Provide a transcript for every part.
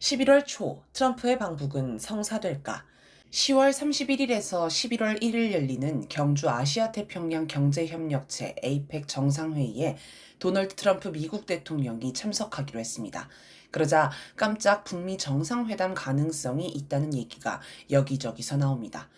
11월 초 트럼프의 방북은 성사될까? 10월 31일에서 11월 1일 열리는 경주 아시아태평양 경제협력체 에이펙 정상회의에 도널드 트럼프 미국 대통령이 참석하기로 했습니다. 그러자 깜짝 북미 정상회담 가능성이 있다는 얘기가 여기저기서 나옵니다.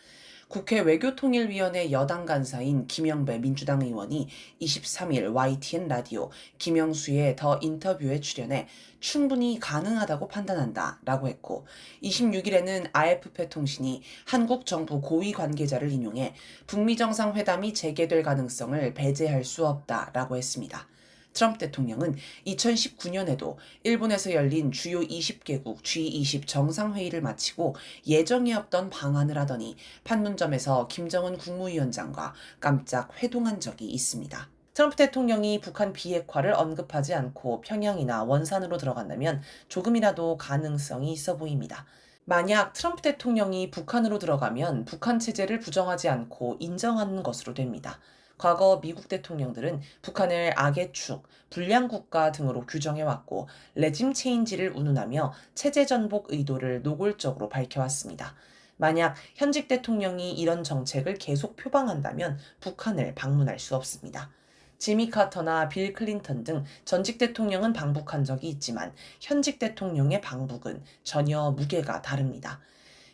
국회 외교통일위원회 여당 간사인 김영배 민주당 의원이 23일 YTN 라디오 김영수의 더 인터뷰에 출연해 충분히 가능하다고 판단한다 라고 했고, 26일에는 AFP 통신이 한국 정부 고위 관계자를 인용해 북미 정상회담이 재개될 가능성을 배제할 수 없다 라고 했습니다. 트럼프 대통령은 2019년에도 일본에서 열린 주요 20개국 G20 정상회의를 마치고 예정이 없던 방한을 하더니 판문점에서 김정은 국무위원장과 깜짝 회동한 적이 있습니다. 트럼프 대통령이 북한 비핵화를 언급하지 않고 평양이나 원산으로 들어간다면 조금이라도 가능성이 있어 보입니다. 만약 트럼프 대통령이 북한으로 들어가면 북한 체제를 부정하지 않고 인정하는 것으로 됩니다. 과거 미국 대통령들은 북한을 악의 축, 불량 국가 등으로 규정해왔고 레짐 체인지를 운운하며 체제 전복 의도를 노골적으로 밝혀왔습니다. 만약 현직 대통령이 이런 정책을 계속 표방한다면 북한을 방문할 수 없습니다. 지미 카터나 빌 클린턴 등 전직 대통령은 방북한 적이 있지만 현직 대통령의 방북은 전혀 무게가 다릅니다.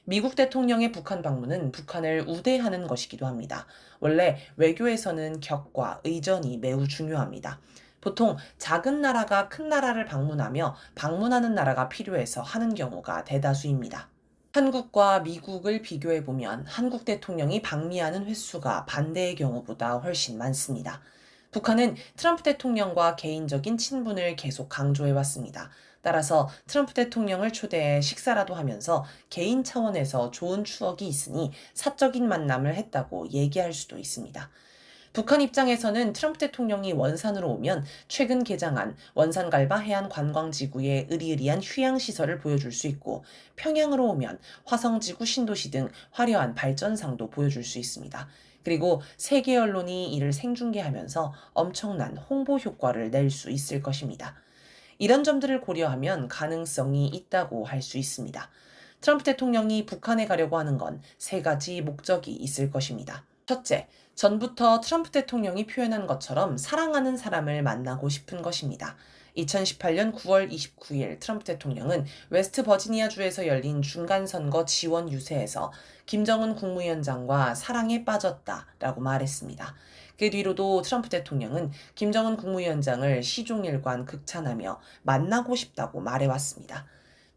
미국 대통령의 북한 방문은 북한을 우대하는 것이기도 합니다. 원래 외교에서는 격과 의전이 매우 중요합니다. 보통 작은 나라가 큰 나라를 방문하며 방문하는 나라가 필요해서 하는 경우가 대다수입니다. 한국과 미국을 비교해보면 한국 대통령이 방미하는 횟수가 반대의 경우보다 훨씬 많습니다. 북한은 트럼프 대통령과 개인적인 친분을 계속 강조해왔습니다. 따라서 트럼프 대통령을 초대해 식사라도 하면서 개인 차원에서 좋은 추억이 있으니 사적인 만남을 했다고 얘기할 수도 있습니다. 북한 입장에서는 트럼프 대통령이 원산으로 오면 최근 개장한 원산갈바 해안관광지구의 으리으리한 휴양시설을 보여줄 수 있고, 평양으로 오면 화성지구 신도시 등 화려한 발전상도 보여줄 수 있습니다. 그리고 세계 언론이 이를 생중계하면서 엄청난 홍보 효과를 낼 수 있을 것입니다. 이런 점들을 고려하면 가능성이 있다고 할 수 있습니다. 트럼프 대통령이 북한에 가려고 하는 건 세 가지 목적이 있을 것입니다. 첫째, 전부터 트럼프 대통령이 표현한 것처럼 사랑하는 사람을 만나고 싶은 것입니다. 2018년 9월 29일 트럼프 대통령은 웨스트 버지니아주에서 열린 중간선거 지원 유세에서 김정은 국무위원장과 사랑에 빠졌다라고 말했습니다. 그 뒤로도 트럼프 대통령은 김정은 국무위원장을 시종일관 극찬하며 만나고 싶다고 말해왔습니다.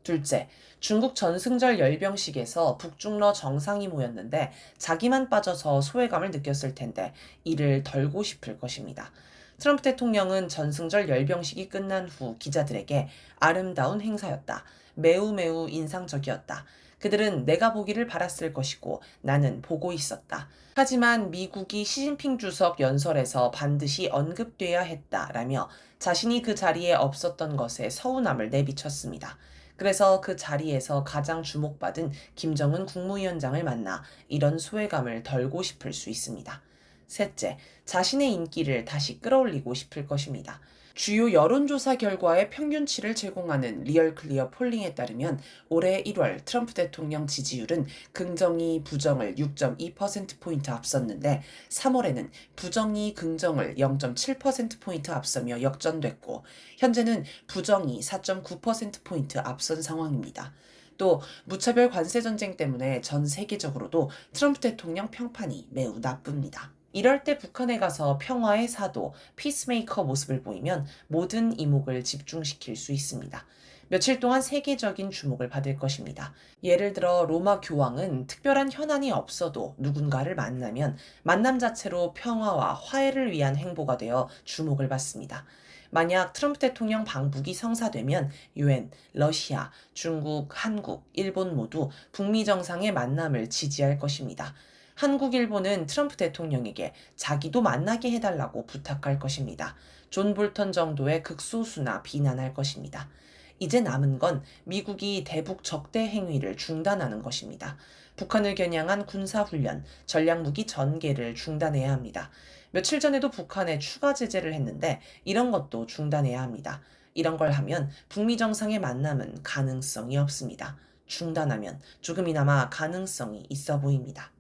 둘째, 중국 전승절 열병식에서 북중러 정상이 모였는데 자기만 빠져서 소외감을 느꼈을 텐데 이를 덜고 싶을 것입니다. 트럼프 대통령은 전승절 열병식이 끝난 후 기자들에게 아름다운 행사였다. 매우 매우 인상적이었다. 그들은 내가 보기를 바랐을 것이고 나는 보고 있었다. 하지만 미국이 시진핑 주석 연설에서 반드시 언급돼야 했다라며 자신이 그 자리에 없었던 것에 서운함을 내비쳤습니다. 그래서 그 자리에서 가장 주목받은 김정은 국무위원장을 만나 이런 소외감을 덜고 싶을 수 있습니다. 셋째, 자신의 인기를 다시 끌어올리고 싶을 것입니다. 주요 여론조사 결과의 평균치를 제공하는 리얼 클리어 폴링에 따르면 올해 1월 트럼프 대통령 지지율은 긍정이 부정을 6.2%포인트 앞섰는데 3월에는 부정이 긍정을 0.7%포인트 앞서며 역전됐고, 현재는 부정이 4.9%포인트 앞선 상황입니다. 또 무차별 관세 전쟁 때문에 전 세계적으로도 트럼프 대통령 평판이 매우 나쁩니다. 이럴 때 북한에 가서 평화의 사도, 피스메이커 모습을 보이면 모든 이목을 집중시킬 수 있습니다. 며칠 동안 세계적인 주목을 받을 것입니다. 예를 들어 로마 교황은 특별한 현안이 없어도 누군가를 만나면 만남 자체로 평화와 화해를 위한 행보가 되어 주목을 받습니다. 만약 트럼프 대통령 방북이 성사되면 유엔, 러시아, 중국, 한국, 일본 모두 북미 정상의 만남을 지지할 것입니다. 한국, 일본은 트럼프 대통령에게 자기도 만나게 해달라고 부탁할 것입니다. 존 볼턴 정도의 극소수나 비난할 것입니다. 이제 남은 건 미국이 대북 적대 행위를 중단하는 것입니다. 북한을 겨냥한 군사훈련, 전략무기 전개를 중단해야 합니다. 며칠 전에도 북한에 추가 제재를 했는데 이런 것도 중단해야 합니다. 이런 걸 하면 북미 정상의 만남은 가능성이 없습니다. 중단하면 조금이나마 가능성이 있어 보입니다.